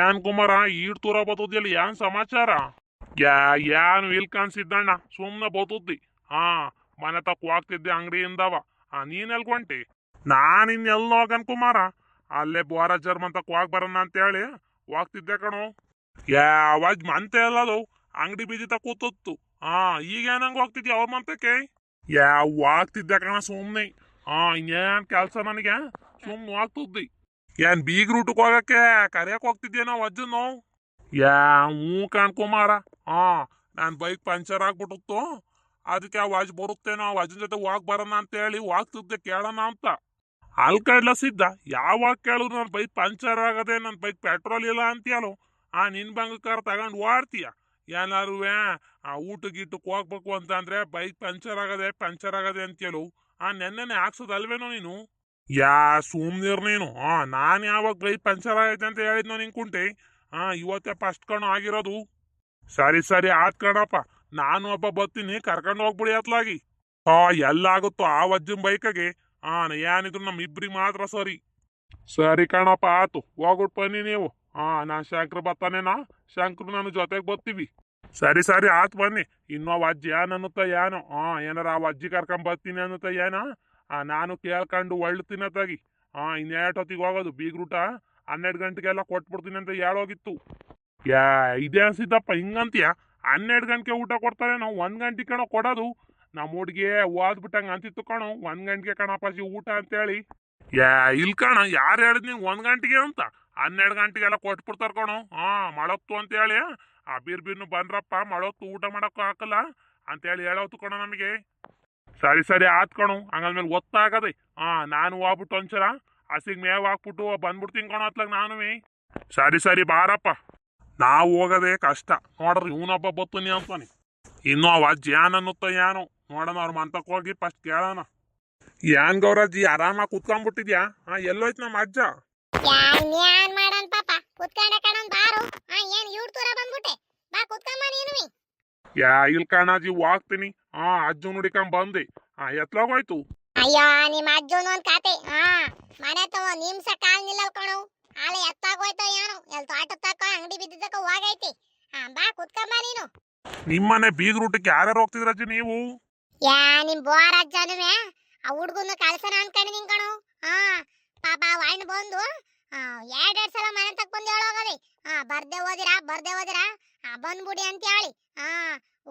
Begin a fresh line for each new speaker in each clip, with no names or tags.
ಏನ್ ಕುಮಾರ ಈಡ್ ತೂರ ಬತ್ತದಿಲ್ಲ ಏನ್ ಸಮಾಚಾರ? ಏನ್ ಇಲ್ ಕಾಣಿಸಿದ್ದಣ್ಣ ಸುಮ್ನೆ ಬತ್ತುದ್ದಿ. ಹಾ, ಮನೆ ತಕ್ಕ ಹೋಗ್ತಿದ್ದೆ ಅಂಗಡಿಯಿಂದವ. ನೀನ್ ಎಲ್ಕೊಂಟಿ? ನಾನ್ ಇನ್ನೆಲ್ಲ ಹೋಗನ್ ಕುಮಾರ, ಅಲ್ಲೇ ಬೋರ ಜರ್ಮನ್ ತಕ್ಕ ಹೋಗ್ ಬರೋಣ ಅಂತ ಹೇಳಿ ಹೋಗ್ತಿದ್ದೆ ಕಣೋ. ಅವಾಜ್ ಮಂತೆ ಅಲ್ಲದು ಅಂಗಡಿ ಬೀದಿ ತಕ್ಕ ಕೂತತ್ತು. ಈಗ ಏನಂಗ್ ಹೋಗ್ತಿದ್ಯ ಅವ್ರ ಮಂತಕ್ಕೆ? ಹೋಗ್ತಿದ್ದೆ ಕಣ ಸುಮ್ನೆ. ಇನ್ನೇನ್ ಕೆಲ್ಸ ನನಗೆ, ಸುಮ್ನೆ ಹೋಗ್ತಿದ್ದಿ. ಏನ್ ಬೀಗ್ ರೂಟಕ್ ಹೋಗಕ್ಕೆ ಕರಿಯಕ್ ಹೋಗ್ತಿದ್ಯೇನೋ ಅಜ್ಜನು? ಹ್ಞೂ ಕಾಣ್ಕುಮಾರ. ನಾನ್ ಬೈಕ್ ಪಂಚರ್ ಆಗ್ಬಿಟ್ಟಿತ್ತು, ಅದಕ್ಕೆ ಆ ವಾಜ್ ಬರುತ್ತೇನೋ ಆ ವಾಜನ್ ಜೊತೆ ಹೋಗ್ ಬರೋಣ ಅಂತ ಹೇಳಿ ಹೋಗ್ತಿದ್ದೆ ಕೇಳೋಣ ಅಂತ. ಸಿದ್ದ ಯಾವಾಗ ಕೇಳಿದ್ರು ನನ್ನ ಬೈಕ್ ಪಂಚರ್ ಆಗದೆ, ನನ್ನ ಬೈಕ್ ಪೆಟ್ರೋಲ್ ಇಲ್ಲ ಅಂತೀಯಲ್ಲೋ. ನಿನ್ ಬಂಗ ಕಾರ್ ತಗೊಂಡು ಓಡ್ತೀಯ. ಏನಾರು ಊಟ ಗೀಟಕ್ಕೆ ಹೋಗ್ಬೇಕು ಅಂತ ಅಂದ್ರೆ ಬೈಕ್ ಪಂಚರ್ ಆಗದೆ ಅಂತೀಯಲು. ನೆನ್ನೆನೆ ಹಾಕ್ಸೋದಲ್ವೇನೋ ನೀನು? ಸುಮ್ನಿರ್ ನೀನು. ನಾನ್ ಯಾವಾಗ ಬೈಕ್ ಪಂಚರ್ ಆಗೈತೆ ಅಂತ ಹೇಳಿದ್ನೋ ನಿಂಗೆ ಕುಂಟೆ? ಇವತ್ತೇ ಫಸ್ಟ್ ಕಣೋ ಆಗಿರೋದು. ಸರಿ ಸರಿ ಆತ್ ಕಣಪ್ಪ, ನಾನು ಒಬ್ಬ ಬರ್ತೀನಿ, ಕರ್ಕೊಂಡು ಹೋಗ್ಬಿಡಿ ಅತ್ಲಾಗಿ. ಎಲ್ಲ ಆಗುತ್ತೋ ಆ ವಜ್ಜನ್ ಬೈಕಗೆ. ಏನಿದ್ರು ನಮ್ ಇಬ್ರಿಗೆ ಮಾತ್ರ ಸರಿ. ಸರಿ ಕಣಪ್ಪ ಆತು, ಹೋಗ್ಬಿಟ್ಟು ಬನ್ನಿ ನೀವು. ನಾನ್ ಶಂಕ್ರ ಬರ್ತಾನೇನಾ, ಶಂಕ್ರು ನಾನು ಜೊತೆಗೆ ಬರ್ತೀವಿ. ಸರಿ ಸರಿ ಆತ್ ಬನ್ನಿ. ಇನ್ನೂ ಅಜ್ಜಿ ಏನ್ ಅನ್ನುತ್ತ ಏನೋ. ಏನಾರ ಆ ಅಜ್ಜಿ ಕರ್ಕೊಂಡ್ ಬರ್ತೀನಿ ಅನ್ನುತ್ತ ಏನೋ. ನಾನು ಕೇಳ್ಕೊಂಡು ಒಳ್ಳ್ತೀನತ್ತಾಗಿ. ಇನ್ನೇಟೊತ್ತಿಗೆ ಹೋಗೋದು ಬೀಗ್ ರೂಟ? 12 ಗಂಟೆಗೆಲ್ಲ ಕೊಟ್ಬಿಡ್ತೀನಿ ಅಂತ ಹೇಳೋಗಿತ್ತು. ಇದೇ ಅನ್ಸಿದ್ದಪ್ಪ ಹಿಂಗಂತೀಯ? 12 ಗಂಟೆಗೆ ಊಟ ಕೊಡ್ತಾರೆ, ನಾವು 1 ಗಂಟೆ ಕಣೋ ಕೊಡೋದು. ನಮ್ಮ ಹುಡ್ಗಿ ಓದ್ಬಿಟ್ಟಂಗ ಅಂತಿತ್ತು ಕಣೋ, 1 ಗಂಟೆಗೆ ಕಣಪ್ಪಾಜಿ ಊಟ ಅಂತೇಳಿ. ಇಲ್ ಕಣ, ಯಾರು ಹೇಳಿದ್ ನಿಂಗೆ 1 ಗಂಟೆಗೆ ಅಂತ? 12 ಗಂಟೆಗೆಲ್ಲ ಕೊಟ್ಬಿಡ್ತಾರ ಕಣೋ. ಮಳತ್ತು ಅಂತೇಳಿ ಬೀರ್ನು ಬಂದ್ರಪ್ಪ, ಮಳತ್ತು ಊಟ ಮಾಡಕ್ಕೂ ಹಾಕಲ್ಲ ಅಂತೇಳಿ ಹೇಳೋತು ಕಣೋ ನಮಗೆ. ಸರಿ ಸರಿ ಆತ್ ಕಣು, ಹಂಗಂದ್ಮೇಲೆ ಒತ್ತಾಗದೆ. ನಾನು ಹೋಗ್ಬಿಟ್ಟು ಒಂದ್ಸಲ ಹಸಿಗೆ ಮೇವ್ ಹಾಕ್ಬಿಟ್ಟು ಬಂದ್ಬಿಡ್ತೀನಿ ಕಣೋ ಅತ್ಲಾಗ ನಾನುವೇ. ಸರಿ ಸರಿ ಬಾರಪ್ಪ. ನಾವು ಹೋಗೋದೇ ಕಷ್ಟ ನೋಡ್ರಿ, ಇವನೊಬ್ಬ ಬತ್ತುನಿ ಅಂತಾನೆ. ಇನ್ನು ಅವ ಅಜ್ಜಿ ಏನ್ ಅನ್ನುತ್ತ ಏನೋ ನೋಡೋಣ, ಅವ್ರ ಮಂತಕ್ಕೆ ಹೋಗಿ ಫಸ್ಟ್ ಕೇಳೋಣ. ಏನ್ ಗೌರಜ್ಜಿ ಆರಾಮಾಗಿ ಕುತ್ಕೊಂಡ್ಬಿಟ್ಟಿದ್ಯಾ? ಎಲ್ಲೋಯ್ತು ನಮ್ಮ ಅಜ್ಜ?
ಏನ್ ಮಾಡನ್ ಪಾಪ, ಕುತ್ಕೊಂಡೆ ಕಣನ್ ಬಾರು. ಏನ್ ಇವ್ರ ತೂರ ಬಂದ್ಬಿಟ್ಟೆ, ಬಾ ಕುತ್ಕೊಂಬ ನೀನು.
ಇಲ್ ಕಣಾಜಿ ಹೋಗ್ತೀನಿ. ಅಜ್ಜು ನುಡಿಕೊಂಡ್ ಬಂದೆ. ಎತ್ಲಾಗೋಯ್ತು?
ಅಯ್ಯೋ ನಿಮ್ಮ ಅಜ್ಜನು ಒಂದ್ ಕಾತೆ. ಮನೆ ತಗೋ ನಿಮ್ಸ ಕಾಲ್ ನಿಲ್ಲಲ್ ಕಣು. ಆಳೆ ಎತ್ತಾಗೋಯ್ತೋ ಏನೋ, ಎಲ್ ತೋಟ ತಕ್ಕ ಅಂಗಡಿ ಬಿದ್ದಿದ್ದಕ್ಕ ಹೋಗೈತಿ. ಬಾ ಕುತ್ಕೊಂಬ ನೀನು.
ನಿಮ್ಮನೆ ಬೀಗ್ ರೂಟಕ್ಕೆ ಯಾರ್ಯಾರು ಹೋಗ್ತಿದ್ರಜ್ಜಿ ನೀವು?
ನಿಮ್ ಬೋರ್ ಅಜ್ಜನುವೆ ಆ ಹುಡ್ಗನ್ನ ಕಳ್ಸನ ಅನ್ಕೊಂಡಿದೀನಿ ಕಣು. ಪಾಪ ವಾಯ್ನ ಬಂದು 2 ಸಲ ಮನೆ ತಕ್ಕ ಬಂದು ಹೇಳೋಗದೆ. ಬರ್ದೆ ಓದಿರಾ ಬಂದ್ಬಿಡಿ ಅಂತ ಹೇಳಿ.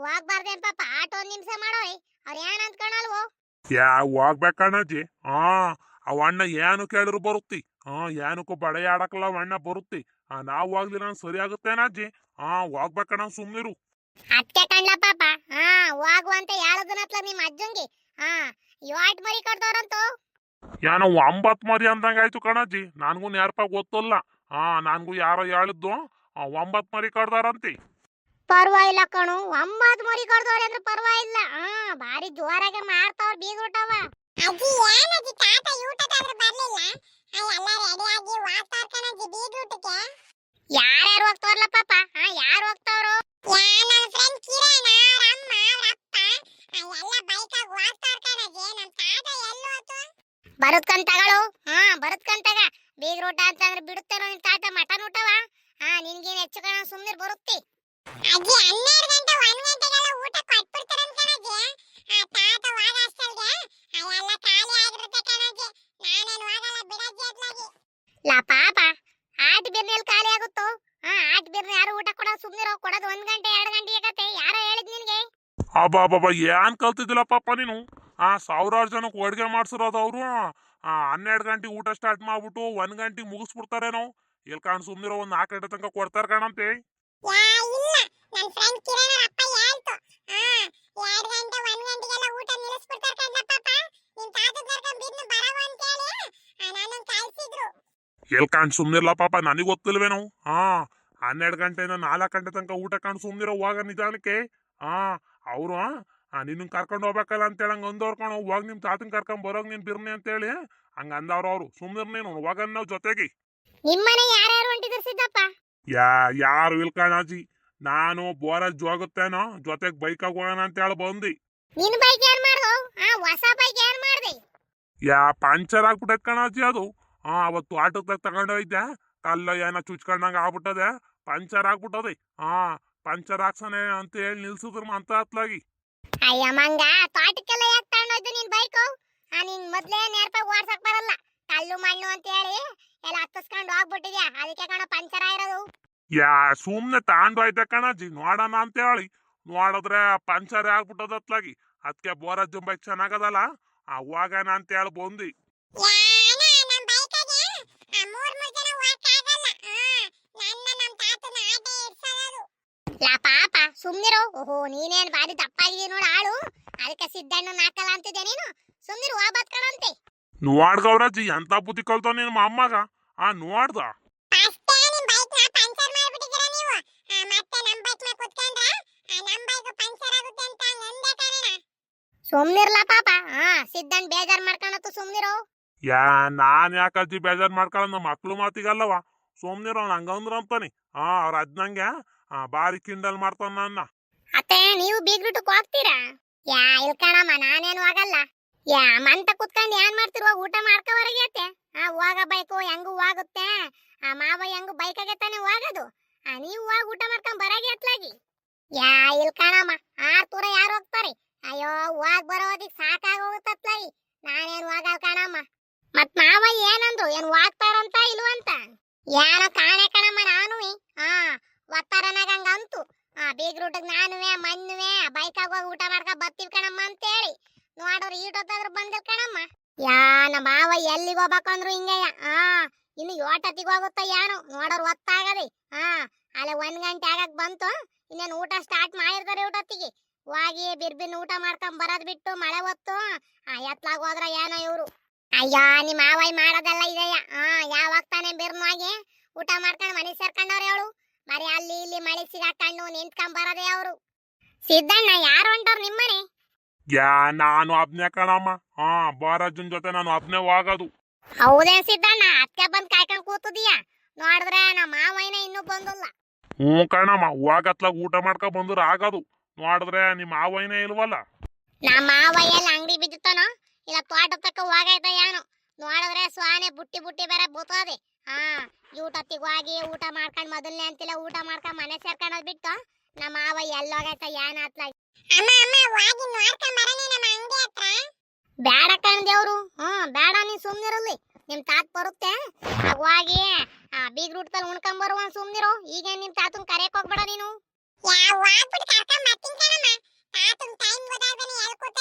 ಹೋಗ್ಬಾರ್ದೇನ್ ಪಾಪ, ಆಟೋ 1 ನಿಮಿಷ ಮಾಡೋಯ್. ಅವ್ರ ಏನ್ ಅಂದ್ಕೊಳಲ್ವೋ?
ಹೋಗ್ಬೇಕಣ್ಣಜ್ಜಿ. ಅವ ಅಣ್ಣ ಏನು ಕೇಳಿದ್ರು ಬರುತ್ತಿ. ಏನಕ್ಕೂ ಬಡೆ ಆಡಕಲ್ಲ ಅಣ್ಣ ಬರುತ್ತಿ. ನಾವು ಹೋಗ್ಲಿಲ್ಲ ಸರಿ ಆಗುತ್ತೇನಜ್ಜಿ? ಹೋಗ್ಬೇಕಣ್ಣ ಸುಮ್ನಿರು.
ಅತ್ತೆ ಕಣ್ಲ ಪಾಪ. ಹೋಗುವಂತ ಹೇಳೋದನ್ನತ್ಲ ನಿಮ್ ಅಜ್ಜಂಗೆ. ಯೋಟ್ ಮರಿ ಕಡ್ದವ್ರಂತೂ.
ಏನೋ 9 ಮರಿ ಅಂದಂಗಾಯ್ತು ಕಣಜ್ಜಿ, ನನ್ಗೂ ನೇರ್ಪ ಗೊತ್ತಲ್ಲ. ನನ್ಗೂ ಯಾರೋ ಹೇಳಿದ್ದು 9 ಮರಿ ಕಡ್ದಾರಂತೆ.
ಪರ್ವಾಗಿಲ್ಲ ಕಣು, 9 ಮರಿ ಕಡ್ದವ್ರೆ ಅಂದ್ರೆ ಪರ್ವಾಗಿಲ್ಲ. ಬಾರಿ ಜೋರಾಗೆ ಮಾಡ್ತಾವ್ರ ಬೀಗ್ ಊಟವ. ಅಜ್ಜಿ ಏನಜ್ಜಿ ತಾತ ಊಟಕ್ಕಾದ್ರೂ ಬರ್ಲಿಲ್ಲ? ಎಲ್ಲ ರೆಡಿ ಆಗಿ ಹೋಗ್ತಾರ ಕಣಜ್ಜಿ ಬೀಗ್ ಊಟಕ್ಕೆ. ಯಾರ್ಯಾರು ಹೋಗ್ತಾವ್ರಲ್ಲ ಪಾಪ? ಯಾರು ಹೋಗ್ತಾವ್ರು? ನನ್ನ ಫ್ರೆಂಡ್ ಕಿರಣ್, ಅವ್ರ ಅಮ್ಮ, ಅವ್ರ ಅಪ್ಪ ಎಲ್ಲ ಬೈಕಾಗ ಹೋಗ್ತಾರ ಕಣಜ್ಜಿ. ನಮ್ ತಾತ ಎಲ್ಲೋತು? ಬರುತ್ಕಂತ ತಗಳು. ಬರುತ್ಕಂತ ತಗ. ಬೀಗ್ ಊಟ ಅಂತಂದ್ರೆ ಬಿಡುತ್ತೇನೋ ನಿಮ್ ತಾತ ಮಟನ್ ಊಟವ? ನಿನ್ಗೇನು ಹೆಚ್ಚು ಕಣ, ಸುಮ್ನಿರ್ ಬರುತ್ತಿ. ಅಜ್ಜಿ 12 ಗಂಟೆ 1 ಗಂಟೆಗೆಲ್ಲ ಊಟ ಕೊಟ್ಬಿಡ್ತಾರೆ ಕಣಜ್ಜಿ. ತಾತ ಹೋಗ ಅಷ್ಟಲ್ಗೆ ಎಲ್ಲ ಖಾಲಿ ಆಗಿರುತ್ತೆ ಕಣಜ್ಜಿ. ನಾನೇನು ಹೋಗಲ್ಲ ಬಿಡಜ್ಜಿ ಅದ್ಲಾಗಿ. ಲಾ ಪಾಪ, ಆಟ್ ಬಿರ್ನೆಲ್ ಖಾಲಿ ಆಗುತ್ತೋ? ಆಟ್ ಬಿರ್ನ ಯಾರು ಊಟ ಕೊಡೋದು? ಸುಮ್ನಿರೋ, ಕೊಡೋದು 1 ಗಂಟೆ 2 ಗಂಟೆ ಆಗತ್ತೆ. ಯಾರೋ ಹೇಳಿದ್ ನಿನ್ಗೆ?
ಅಬ್ಬಾ ಏನ್ ಕಲ್ತಿದ್ದಿಲ್ಲ ಪಾಪ ನೀನು. 1000 ಜನಕ್ಕೆ ಅಡ್ಗೆ ಮಾಡ್ಸಿರೋದು ಅವರು. 12 ಗಂಟೆ ಊಟ ಸ್ಟಾರ್ಟ್ ಮಾಡ್ಬಿಟ್ಟು 1 ಗಂಟೆಗೆ ಮುಗಿಸ್ಬಿಡ್ತಾರೇನೋ. ಎಲ್ ಕಾಣ್ ಸುಮ್ನಿರೋ, 1 4 ಗಂಟೆ ತನಕ ಕೊಡ್ತಾರ ಕಣಂತೆ.
ಇಲ್ಲ, ನನ್ನ ಫ್ರೆಂಡ್ ಕಿರಣ್ ಅಪ್ಪ ಹೇಳ್ತು. 2 ಗಂಟೆ 1 ಗಂಟೆಗೆಲ್ಲ ಊಟ ನಿಲ್ಲಿಸ್ಬಿಡ್ತಾರ ಕಣ್ಣ ಪಾಪ. ನಿಮ್ ತಾತದ ಕರ್ಕೊಂಡ್ ಬಿದ್ನು ಬರವ ಅಂತ ಹೇಳಿ ನಾನು ಕಳ್ಸಿದ್ರು.
ಎಲ್ ಕಾಣ್ ಸುಮ್ನಿರ್ಲ ಪಾಪ, ನನಗೆ ಗೊತ್ತಿಲ್ವೇನೋ. 12 ಗಂಟೆಯಿಂದ 4 ಗಂಟೆ ತನಕ ಊಟ ಕಾಣ್ ಸುಮ್ನಿರೋ, ಹೋಗ ನಿಧಾನಕ್ಕೆ. ಅವರು ನಿನ್ನ ಕರ್ಕೊಂಡು ಹೋಗ್ಬೇಕಲ್ಲ ಅಂತೇಳಿ ಹಂಗ ಅಂದವ್ರು ಕಣೋ. ಹೋಗ ನಿಮ್ ತಾತನ್ ಕರ್ಕೊಂಡ್ ಬರೋಗ್ ನೀನ್ ಬಿರ್ನಿ ಅಂತೇಳಿ ಹಂಗ ಅಂದವ್ರ ಅವ್ರು. ಸುಮ್ನಿರ್ ನೀನು, ಹೋಗನ್ ನಾವ್ ಜೊತೆಗೆ.
ನಿಮ್ಮನೆ ಯಾರ್ಯಾರು ಹೊಂಟಿದ್ರು ಸಿದ್ದಪ್ಪ?
ಯಾರು ಇಲ್ ಕಣಾಜಿ, ನಾನು ಬೋರಜ್ ಹೋಗುತ್ತೇನೋ ಜೊತೆಗ್ ಬೈಕಾಗ ಹೋಗೋಣ ಅಂತ ಹೇಳಿ ಬಂದಿ.
ನಿನ್ ಬೈಕ್ ಏನ್ ಮಾಡ್ದು? ಹೊಸ ಬೈಕ್ ಏನ್ ಮಾಡ್ದೆ?
ಪಂಚರ್ ಆಗ್ಬಿಟ್ಟೈತ್ ಕಣಾಜಿ ಅದು. ಅವತ್ತು ಆಟೋದಾಗ ತಗೊಂಡೋಯ್ದೆ, ಕಲ್ಲ ಏನೋ ಚುಚ್ಕೊಂಡಂಗ ಆಗ್ಬಿಟ್ಟದೆ, ಪಂಚರ್ ಆಗ್ಬಿಟ್ಟದೆ. ಹಾ, ಪಂಚರ್ ಹಾಕ್ಸನೆ ಅಂತ ಹೇಳಿ ನಿಲ್ಸಿದ್ರು ಅಂತ ಹತ್ಲಾಗಿ.
ಅಯ್ಯ ಮಂಗ, ತೋಟಕ್ಕೆಲ್ಲ ಯಾಕೆ ತಗೊಂಡೋಯ್ತು ನಿನ್ ಬೈಕು? ನಿನ್ ಮೊದ್ಲೇ ನೇರ್ಪಾಗಿ ಓಡ್ಸಕ್ ಬರಲ್ಲ. ಕಲ್ಲು ಮಣ್ಣು ಅಂತ ಹೇಳಿ ಎಲ್ಲ ಹತ್ತಿಸ್ಕೊಂಡು ಹೋಗ್ಬಿಟ್ಟಿದ್ಯಾ, ಅದಕ್ಕೆ ಕಣ ಪಂಚರ್ ಆಗಿರೋದು.
ಯಾ ಸುಮ್ನೆ ತಾಂಡೋಯ್ತೆ ಕಣಜ್ಜಿ, ನೋಡೋಣ ಅಂತ ಹೇಳಿ ನೋಡಿದ್ರೆ ಪಂಚರ್ ಆಗ್ಬಿಟ್ಟದ ಹತ್ಲಾಗಿ. ಅದಕ್ಕೆ ಬೋರಜ್ಜು ಬೈಕ್ ಚೆನ್ನಾಗದಲ್ಲ, ಅವಾಗನ ಅಂತ ಹೇಳಿ ಬಂದಿ.
ಪಾಪ ಸುಮ್ನಿರು. ಓಹೋ, ನೀನೇನ್ ಬಾರಿ ದಪ್ಪಾಗಿದೀಯ ನೋಡು ಆಳು, ಅದಕ್ಕೆ ಸಿದ್ದಣ್ಣ ನಾಕಲ್ಲ ಅಂತಿದ್ದೆ ನೀನು. ಸುಮ್ನಿರು, ಹೋಗ್ಬತ್ ಕಣಂತೆ.
ನೋಡ್ಗವ್ರಜ್ಜಿ ಎಂತ ಬುದ್ಧಿ ಕಲ್ತಾವ ನಿನ್ ಅಮ್ಮಗ. ನೋಡ್ದ
ಸುಮ್ನಿರ್ಲ ಪಾಪ. ಸಿದ್ದಣ್ಣ ಬೇಜಾರ್ ಮಾಡ್ಕೊಂಡತ್ತು, ಸುಮ್ನಿರು.
ಯಾ ನಾನ್ ಯಾಕಜ್ಜಿ ಬೇಜಾರ್ ಮಾಡ್ಕೊಳ್ಳ, ನಮ್ಮ ಮಕ್ಳು ಮಾತಿಗಲ್ಲವ. ಸುಮ್ನಿರೋ ಹಂಗಂದ್ರ ಅಂತಾನೆ. ಅವ್ರ ಅಜ್ನಂಗೆ ಬಾರಿ ಕಿಂಡಲ್ ಮಾಡ್ತಾನ ನನ್ನ.
ಅತ್ತೆ, ನೀವು ಬೀಗ್ರುಟಕ್ ಹೋಗ್ತೀರಾ? ಯಾ ಇಲ್ಕಣಮ್ಮ, ನಾನೇನು ಹೋಗಲ್ಲ. ಯಾ ಮಂತ ಕುತ್ಕೊಂಡು ಏನ್ ಮಾಡ್ತಿರುವ, ಊಟ ಮಾಡ್ಕೋವರೆಗೆ ಅತ್ತೆ. ಹೋಗ ಬೈಕು ಹೆಂಗು ಹೋಗುತ್ತೆ. ಮಾವ ಹೆಂಗು ಬೈಕಾಗೆ ತಾನೆ ಹೋಗೋದು. ನೀವು ಹೋಗಿ ಊಟ ಮಾಡ್ಕೊಂಡ್ ಬರಾಗಿ ಅತ್ಲಾಗಿ. ಯಾ ಇಲ್ಕಣಮ್ಮ, 6 ತೂರ ಯಾರು ಹೋಗ್ತಾರೆ? ಅಯ್ಯೋ, ಹೋಗ್ ಬರೋದಿಕ್ ಸಾಕಾಗ ಹೋಗುತ್ತತ್ಲಾಗಿ. ನಾನೇನು ಹೋಗಲ್ ಕಣಮ್ಮ. ಮತ್ ಮಾವ ಏನಂದ್ರು, ಏನ್ ಹೋಗ್ತಾರಂತ ಇಲ್ವಂತ? ಏನೋ ಕಾಣೆ ಕಣಮ್ಮ, ನಾನು ಒತ್ತಾರನಾಗಂಗ ಅಂತು. ಬೀಗ್ರೂಟಗ್ ನಾನುವೆ ಮಣ್ಣುವೆ ಬೈಕಾಗ ಹೋಗಿ ಊಟ ಮಾಡ್ಕೊಂಡ್ ಬರ್ತೀವಿ ಕಣಮ್ಮ ಅಂತೇಳಿ. ನೋಡೋರು ಈಟೊತ್ತಾದ್ರು ಬಂದಿಲ್ ಕಣಮ್ಮ. ಯಾ ನಮ್ಮ ಮಾವ ಎಲ್ಲಿಗೆ ಹೋಗ್ಬೇಕಂದ್ರು ಹಿಂಗೆ. ಇನ್ನು 8 ಹೋಗುತ್ತ ಏನೋ, ನೋಡೋರು ಒತ್ತಾಗದೆ. ಅಲ್ಲೇ 1 ಗಂಟೆ ಆಗಕ್ ಬಂತು. ಇನ್ನೇನು ಊಟ ಸ್ಟಾರ್ಟ್ ಮಾಡಿರ್ತಾರೆ. ಊಟತ್ತಿಗೆ ಹೋಗಿ ಬಿರ್ಬಿನ್ ಊಟ ಮಾಡ್ಕೊಂಡ್ ಬರೋದ್ ಬಿಟ್ಟು ಮಳೆ ಹೊತ್ತು ಎತ್ಲಾಗ ಹೋದ್ರ ಏನೋ ಇವ್ರು. ಅಯ್ಯೋ, ನಿಮ್ಮ ಮಾವಯ್ಯ ಮಾಡೋದೆಲ್ಲ ಇದೆಯಾ? ಯಾವಾಗ ತಾನೆ ಬಿರ್ನಾಗಿ ಊಟ ಮಾಡ್ಕೊಂಡ್ ಮನೆ ಸೇರ್ಕೊಂಡವ್ರೆ ಅವಳು. ಬರೀ ಅಲ್ಲಿ ಇಲ್ಲಿ ಮಳೆ ಸಿಗಾಕೊಂಡು ನಿಂತ್ಕೊಂಡ್ ಬರದೆ ಅವರು. ಸಿದ್ದಣ್ಣ, ಯಾರು ಹೊಂಟವ್ರು ನಿಮ್ಮನೆ?
ಯಾ ನಾನು ಒಬ್ನೇ ಕಣಮ್ಮ. ಬೋರಜ್ಜನ್ ಜೊತೆ ನಾನು ಒಬ್ನೇ ಹೋಗೋದು.
ಹೌದೇ ಸಿದ್ದಣ್ಣ, ಅತ್ತೆ ಬಂದ್ ಕಾಯ್ಕೊಂಡ್ ಕೂತದಿಯಾ? ನೋಡಿದ್ರೆ ನಮ್ಮ ಮಾವಯ್ಯನೇ ಇನ್ನೂ ಬಂದಿಲ್ಲ.
ಕಣಮ್ಮ, ಹೋಗತ್ಲಾಗ ಊಟ ಮಾಡ್ಕೊಂಡ್ ಬಂದ್ರ ಆಗೋದು. ನೋಡಿದ್ರೆ ನಿಮ್ಮ ಮಾವಯ್ಯನೇ ಇಲ್ವಲ್ಲ.
ನಮ್ಮ ಮಾವಯ್ಯ ಎಲ್ಲ ಅಂಗಡಿ ಬಿದ್ದಿತ್ತಾನೋ ಇಲ್ಲ ತೋಟ ತಕ್ಕ ಹೋಗೈತ ಏನೋ. ನೋಡಿದ್ರೆ ಸ್ವಾನೆ ಬುಟ್ಟಿ ಬುಟ್ಟಿ ಬೇರೆ ಬೂತದೆ. ಊಟತ್ತಿಗೆ ಹೋಗಿ ಊಟ ಮಾಡ್ಕೊಂಡ್ ಮೊದಲನೇ ಅಂತಿಲ್ಲ ಊಟ ಮಾಡ್ಕೊಂಡ್ ಮನೆ ಸೇರ್ಕೊಂಡೋದ್ ಬಿಟ್ಟು ನಮ್ಮ ಮಾವಯ್ಯ ಎಲ್ಲೋಗೈತ ಏನ್ ಆತ್ಲಾಗ. ಬೇಡ ಕಂದೇವ್ರು. ಬೇಡ, ನೀನ್ ಸುಮ್ನಿರಲ್ಲಿ. ನಿಮ್ ತಾತ್ ಬರುತ್ತೆ, ಹೋಗಿ ಬೀಗ್ರೂಟದಲ್ಲಿ ಉಣ್ಕೊಂಡ್ ಬರುವ ಸುಮ್ನಿರು. ಈಗ ನಿಮ್ ತಾತನ್ ಕರೆಯಕ್ ಹೋಗ್ಬೇಡ ನೀನು.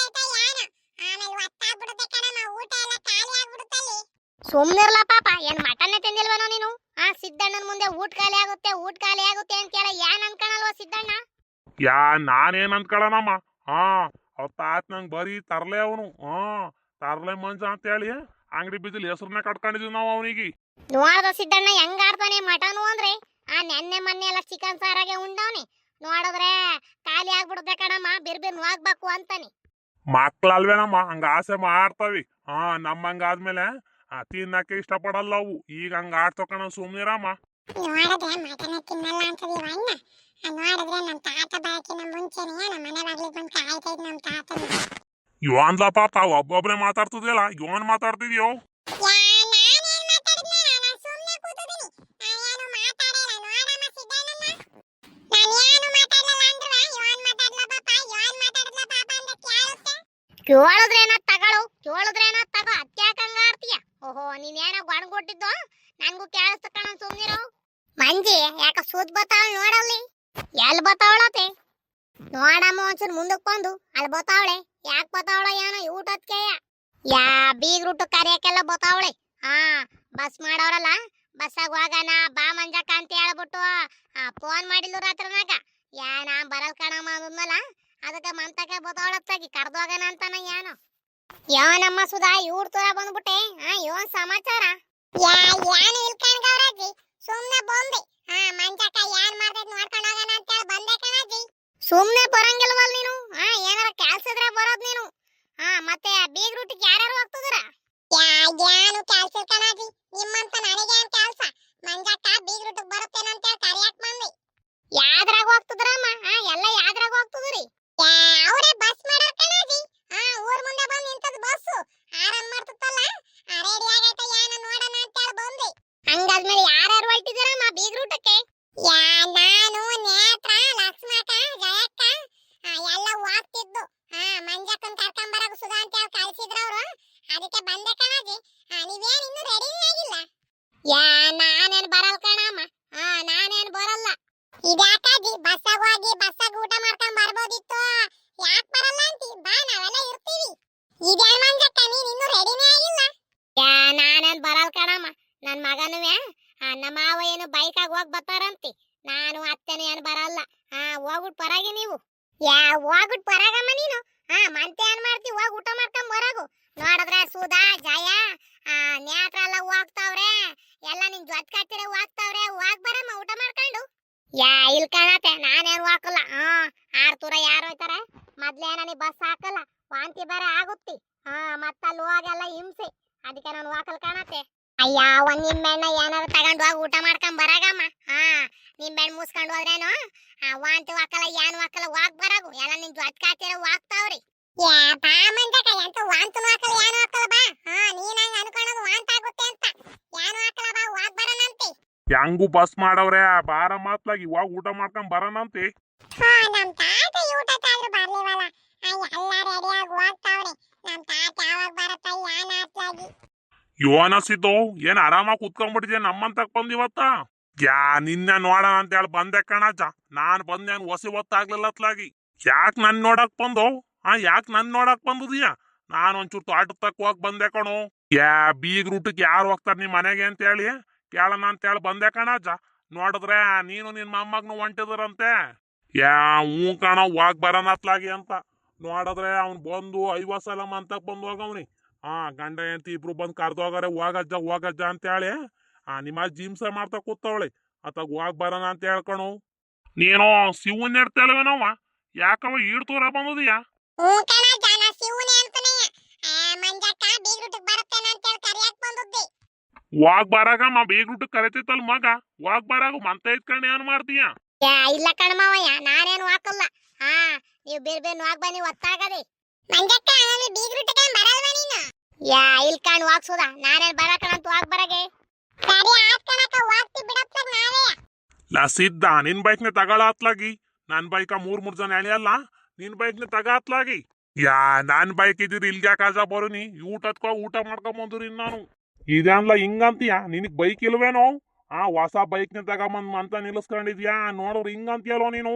ಸುಮ್ನಿರ್ಲ ಪಾಪ, ಏನ್ ಮಟನ್ನೇ ತಿಂದಿಲ್ವನೋ ನೀನು? ಸಿದ್ದಣ್ಣನ ಮುಂದೆ ಊಟ ಖಾಲಿ ಆಗುತ್ತೆ ಅಂತ ಕೇಳ ಏನ್ ಅನ್ಕಣಲ್ವ ಸಿದ್ದಣ್ಣ?
ಯಾ ನಾನೇನ್ ಅನ್ಕೊಳ್ಳೋಣಮ್ಮ. ಅವ್ರ ತಾತ್ ನಂಗ್ ಬರೀ ತರ್ಲೆ ಅವನು. ತರ್ಲೆ ಮಂಜ ಅಂತ ಹೇಳಿ ಅಂಗಡಿ ಬಿದ್ದಿಲ್ ಹೆಸರನ್ನ ಕಟ್ಕೊಂಡಿದ್ವಿ ನಾವು ಅವನಿಗೆ.
ನೋಡ್ದ ಸಿದ್ದಣ್ಣ ಹೆಂಗ್ ಆಡ್ತಾನೆ ಮಟನು ಅಂದ್ರೆ. ನೆನ್ನೆ ಮೊನ್ನೆ ಎಲ್ಲ ಚಿಕನ್ ಸಾರಾಗೆ ಉಂಡವನಿ. ನೋಡಿದ್ರೆ ಖಾಲಿ ಆಗ್ಬಿಡುತ್ತೆ ಕಣಮ್ಮ, ಬಿರ್ಬಿರ್ ಹೋಗ್ಬೇಕು ಅಂತಾನೆ.
ಮಕ್ಳಲ್ವೇನಮ್ಮ, ಹಂಗ ಆಸೆ ಮಾಡ್ತಾವಿ. ನಮ್ಮಂಗಾದ್ಮೇಲೆ ತಿನ್ನಕ್ಕೆ ಇಷ್ಟಪಡಲ್ಲ ಅವು. ಈಗ ಹಂಗ ಆಡ್ತಕಣ ಸುಮ್ನಿರಮ್ಮ.
ನೋಡಿದ್ರೆ ಮಟನ ತಿನ್ನಲ್ಲ ಅಂತದಿವ ಅಣ್ಣ. ನೋಡಿದ್ರೆ ನಮ್ ತಾತ ಬಾಕಿನ ಮುಂಚೆನೆ ನಮ್ಮ ಮನೆ ಬಾಗ್ಲಿಗೆ ಬಂದು ಕಾಯ್ತಾ ಇದ್ ನಮ್ ತಾತನ.
ಇವನ್ಲ ಪಾಪ ಒಬ್ಬೊಬ್ರೆ ಮಾತಾಡ್ತಿದ್ಯಲ್ಲ, ಇವನ್ ಮಾತಾಡ್ತಿದ್ಯೋ?
ಕೇಳಿದ್ರೇನ ತಗೊಳು, ಕೇಳಿದ್ರೇನ ತಗೋ, ಅತ್ಯಾಕಂಗ ಆಡ್ತೀಯ? ಓಹೋ, ನೀನೇನೋ ಗೊಣ್ ಕೊಟ್ಟಿದ್ದು ನನ್ಗೂ ಕೇಳಿಸ್ತ ಕಣ, ಸುಮ್ನಿರು. ಮಂಜಿ ಯಾಕ ಸೂದ್ ಬತ್ತಾವಳ ನೋಡಲ್ಲಿ. ಎಲ್ ಬತ್ತಾವಳತೆ? ನೋಡಮ್ಮ ಒಂಚೂರು ಮುಂದಕ್ ಬಂದು. ಅಲ್ಲಿ ಬತ್ತಾವಳೆ. ಯಾಕೆ ಬತ್ತಾವಳ ಏನೋ ಊಟದ್ಕೆಯ? ಯಾ ಬೀಗ್ರೂಟ ಕರಿಯಕ್ಕೆಲ್ಲ ಬತ್ತಾವಳೆ. ಬಸ್ ಮಾಡವ್ರಲ್ಲ, ಬಸ್ಸಾಗ ಹೋಗಣ ಬಾ ಮಂಜಕ್ಕ ಅಂತ ಹೇಳ್ಬಿಟ್ಟು ಫೋನ್ ಮಾಡಿದ್ಲು ರಾತ್ರಿನಾಗ. ಏನ ಬರಲ್ ಕಣಮ್ಮ ಅಂದ್ಮಲ್ಲ, ಅದಕ್ಕೆ ಮಂತಕ್ಕೆ ಬತ್ತಾವಳತ್ತಾಗಿ ಕರ್ದೋಗಣ ಅಂತಾನ ಏನೋ. ಯೋನಮ್ಮ ಸುಧಾ, ಇವ್ರ ತರ ಬಂದ್ಬಿಟ್ಟೆ. ಯೋನ್ ಸಮಾಚಾರ? ಏನು ಇಲ್ಕಣ್ಗವ್ರಜ್ಜಿ, ಸುಮ್ನೆ ಬಂದೆ. ಮಂಜಕ್ಕ ಏನ್ ಮಾಡ್ತೈತ್ ನೋಡ್ಕೊಂಡು ಹೋಗೋಣ ಅಂತ ಹೇಳಿ ಬಂದೆ ಕಣಜ್ಜಿ. ಸುಮ್ನೆ ಬರಂಗಿಲ್ವಲ್ ನೀನು? ಏನಾರ ಕೆಲ್ಸ ಇದ್ರೆ ಬರೋದ್ ನೀನು. ಮತ್ತೆ ಬೀಗ್ರೂಟಿಗೆ ಯಾರ್ಯಾರು ಹೋಗ್ತಿದ್ರ? ಏನು ಕೆಲ್ಸ ಕಣಜ್ಜಿ, ನಿಮ್ಮಂತ ನನಗೇನ್ ಕೆಲ್ಸ? ಮಂಜಕ್ಕ ಬೀಗ್ರೂಟಿಗೆ ಬರುತ್ತೇನಂತ ಹೇಳಿ ಕರಿಯಾಕ್ ಬಂದೆ. ಯಾವ್ದ್ರಾಗ ಹೋಗ್ತಿದ್ರಮ್ಮ? ಎಲ್ಲ ಯಾವ್ದ್ರಾಗ ಹೋಗ್ತಿದ್ರಿ? ಅವ್ರೆ ಬಸ್ ಮಾಡಾರ ಕಣಜ್ಜಿ. ಊರ್ ಮುಂದೆ ಬಂದು ನಿಂತದ ಬಸ್. ಆರಾಮ್ ಮಾಡ್ತಿತ್ತಲ್ಲ, ರೆಡಿ ಆಗೈತ ಏನೋ ನೋಡೋಣ ಅಂತ ಹೇಳಿ ಬಂದೆ. ಹಂಗಾದ್ಮೇಲೆ ಯಾರ್ಯಾರು ಯಾ ನಾನು ನೇತ್ರ ಲಕ್ಷ್ಮಕ್ಕ ಜಯಕ್ಕ ಎಲ್ಲ ಹೋಗ್ತಿದ್ದು ಮಂಜಕ್ಕನ್ ಕರ್ಕೊಂಡ್ ಬರಕ್ ಸುಧಾ ಅಂತ ಹೇಳಿ ಕಳ್ಸಿದ್ರು ಅವ್ರು ಅದಕ್ಕೆ ಬಂದೆ ಕಣಜಿ ನೀವೇನ್ ಇನ್ನು ರೆಡಿನೇ ಆಗಿಲ್ಲ ಯಾ ನಾನೇನ್ ಬರಲ್ಲ ಕಣಮ್ಮ ನಾನೇನ್ ಬರಲ್ಲ ಇದ್ಯಾಕಾಜಿ ಬಸ್ಸಾಗ ಹೋಗಿ ಬಸ್ಸಾಗ ಊಟ ಮಾಡ್ಕೊಂಡ್ ಬರ್ಬೋದಿತ್ತು ಯಾಕೆ ಬರಲ್ಲ ಅಂತಿ ಬಾ ನಾವೆಲ್ಲ ಇರ್ತೀವಿ ಇದೇನ್ ಮಂಜಕ್ಕ ನೀನ್ ಇನ್ನು ರೆಡಿನೇ ಆಗಿಲ್ಲ ಯಾ ನಾನೇನ್ ಬರಲ್ಲ ಕಣಮ್ಮ ನನ್ ಮಗನುವೆ ನಮ್ಮ ಮಾವ ಏನು ಬೈಕಾಗ ಹೋಗಿ ಬರ್ತಾರಂತಿ ನಾನು ಅತ್ತೆನೂ ಏನು ಬರಲ್ಲ ಹೋಗ್ಬಿಟ್ಟು ಬರಾಗಿ ನೀವು ಯಾ ಹೋಗ್ಬಿಟ್ಟು ಬರಾಗಮ್ಮ ನೀನು ಮಂತೆ ಏನ್ ಮಾಡ್ತಿ ಹೋಗಿ ಊಟ ಮಾಡ್ಕೊಂಡ್ ಬರಾಗು ನೋಡಿದ್ರೆ ಸುಧಾ ಜಯ ನೇತ್ರ ಎಲ್ಲ ಹೋಗ್ತಾವ್ರೆ ಎಲ್ಲ ನಿನ್ ಜೊತೆ ಕಟ್ಟಿರೆ ಹೋಗ್ತಾವ್ರೆ ಹೋಗ್ ಬರಮ್ಮ ಊಟ ಮಾಡ್ಕೊಂಡು ಯಾ ಇಲ್ ಕಾಣತ್ತೆ ನಾನೇನು ಹಾಕಲ್ಲ ಆರ್ತೂರ ಯಾರು ಹೋಯ್ತಾರೆ ಮೊದ್ಲೇ ನನಗೆ ಬಸ್ ಹಾಕಲ್ಲ ವಾಂತಿ ಬೇರೆ ಆಗುತ್ತಿ ಮತ್ತಲ್ಲಿ ಹೋಗೆಲ್ಲ ಹಿಂಸೆ ಅದಕ್ಕೆ ನಾನು ಹಾಕಲ್ ಕಾಣತ್ತೆ ಅಯ್ಯ ಒಂದ್ ನಿಂಬೆಣ್ಣ ಏನಾದ್ರು ತಗೊಂಡು ಹೋಗಿ ಊಟ ಮಾಡ್ಕೊಂಡ್ ಬರಾಗಮ್ಮ ನಿಂಬೆಣ್ಣು ಮೂಸ್ಕೊಂಡು ಹೋದ್ರೇನು ವಾಂತಿ ಹಾಕಲ್ಲ ಏನು ಹಾಕಲ್ಲ ಹೋಗ್ ಬರಾಗು ಎಲ್ಲ ನಿನ್ ಜೊತೆ ಕಾತಿರ ಹೋಗ್ತಾವ್ರಿ ಯಾ ಬಾ ಮಂಜಕ್ಕ ಎಂತ ವಾಂತನು ಹಾಕಲ್ಲ ಏನು ಹಾಕಲ್ಲ ಬಾ ನೀನ್ ಹಂಗ ಅನ್ಕೊಳ್ಳೋದು ವಾಂತ ಆಗುತ್ತೆ ಅಂತ ಏನು ಹಾಕಲ್ಲ ಬಾ ಹೋಗ್ ಬರೋಣಂತೆ
ಹೆಂಗು ಬಸ್ ಮಾಡವ್ರೆ ಬಾರ ಮಾತ್ಲಾಗಿ ಇವಾಗ ಊಟ ಮಾಡ್ಕೊಂಡ್ ಬರೋಣಂತೆ
ನಮ್ ತಾತ ಊಟಕ್ಕಾದ್ರೂ ಬರ್ಲಿವಲ್ಲ ಎಲ್ಲ ರೆಡಿಯಾಗಿ ಹೋಗ್ತಾವ್ರೆ ನಮ್ ತಾತ ಯಾವಾಗ ಬರತ್ತ ಏನ್ ಆತ್ಲಾಗಿ
ಯೋನಸಿದ್ದು ಏನ್ ಆರಾಮಾಗಿ ಕುತ್ಕೊಂಡ್ಬಿಟ್ಟಿದ್ಯಾ ನಮ್ಮಂತಕ್ ಬಂದಿವತ್ತ ಯಾ ನಿನ್ನೆ ನೋಡೋಣ ಅಂತ ಹೇಳಿ ಬಂದೆ ಕಣಜ್ಜ ನಾನ್ ಬಂದೇನ್ ಹೊಸಿ ಹೊತ್ತಾಗ್ಲಿಲ್ಲ ಅತ್ಲಾಗಿ ಯಾಕೆ ನನ್ ನೋಡಕ್ ಬಂದು ಯಾಕೆ ನನ್ ನೋಡಕ್ ಬಂದದೀಯ ನಾನ್ ಒಂಚೂರು ತೋಟದ ತಕ್ಕ ಹೋಗಿ ಬಂದೆ ಕಣು ಯಾ ಬೀಗ್ ರೂಟಕ್ಕೆ ಯಾರು ಹೋಗ್ತಾರ ನಿಮ್ ಮನೆಗೆ ಅಂತ ಹೇಳಿ ಕೇಳೋಣ ಅಂತ ಹೇಳಿ ಬಂದೆ ಕಣಜ್ಜ ನೋಡಿದ್ರೆ ನೀನು ನಿನ್ ಮೊಮ್ಮಗ್ನು ಹೊಂಟಿದ್ರಂತೆ ಯಾ ಹ್ಞೂ ಕಣ ಹೋಗ್ ಬರೋಣ ಅತ್ಲಾಗಿ ಅಂತ ನೋಡಿದ್ರೆ ಅವ್ನ್ ಬಂದು 50 ಸಲ ಮಂತಕ್ ಬಂದು ಹೋಗವ್ನಿ ಗಂಡ ಹೆಂಡತಿ ಇಬ್ರು ಬಂದು ಕರ್ದೋಗಾರೆ ಹೋಗಜ್ಜ ಅಂತ ಹೇಳಿ ನಿಮ್ಮ ಜಿಮ್ಸ ಮಾಡ್ತಾ ಕೂತವಳೆ ಅತ್ತಾಗ ಹೋಗ್ ಬರೋಣ ಅಂತ ಹೇಳ್ಕೊಣು ನೀನು ಶಿವನ್ ಇಡ್ತೇಳವೇನವ ಯಾಕವ ಈಡ್ತೂರ ಬಂದದಿಯಾ ಹೋಗ್ ಬರಾಗಮ್ಮ ಬೀಗ್ರುಟ್ ಕರಿತೈತಲ್ ಮಗ ಹೋಗ್ ಬರಾಗ ಮಂತ ಇಟ್ಕೊಂಡು ಏನ್ ಮಾಡ್ತೀಯ
ಇಲ್ಲ ಕಣ್ಮವಯ್ಯ ನಾನೇನು ಹಾಕಲ್ಲ ನೀವು ಬೇರೆ ಬೇರೆ ಹೋಗ್ ಬನ್ನಿ ಒತ್ತಾಗದೆ ಮಂಜಕ್ಕ ನಾನು ಬೀಗ್ರುಟ್ಗೆ ಬರಲ್ವಾ ನೀನು ಯಾ ಇಲ್ ಕಣ್ ಹೋಗ್ಸೋದ ನಾನೇನ್ ಬರಕಣಂತ ಹೋಗ್ ಬರಗೆ ಸರಿ ಆತ್ ಕಣಕ್ಕ ಹೋಗ್ತಿ ಬಿಡಪ್ಪ ನಾವೇ
ಲಸಿದ್ದ ನಿನ್ ಬೈಕ್ನೆ ತಗೊಳ ಹತ್ಲಾಗಿ ನನ್ ಬೈಕ ಮೂರ್ ಜನ ಎಳೆಯಲ್ಲ ನಿನ್ ಬೈಕ್ನೆ ತಗ ಹತ್ಲಾಗಿ ಯಾ ನಾನ್ ಬೈಕ್ ಇದ್ದೀರಿ ಇಲ್ಗ್ಯಾ ಕಾಜ ಬರುನಿ ಊಟದ್ಕೋ ಊಟ ಮಾಡ್ಕೊಂಬಂದ್ರಿ ನಾನು ಇದನ್ಲ ಹಿಂಗಂತೀಯ ನಿನಗ್ ಬೈಕ್ ಇಲ್ವೇನೋ ಹೊಸ ಬೈಕ್ನ ತಗೊಂಬಂದ್ ಅಂತ ನಿಲ್ಲಿಸ್ಕೊಂಡಿದ್ಯಾ ನೋಡ್ರಿ ಹಿಂಗಂತೀಯಲ್ಲೋ ನೀನು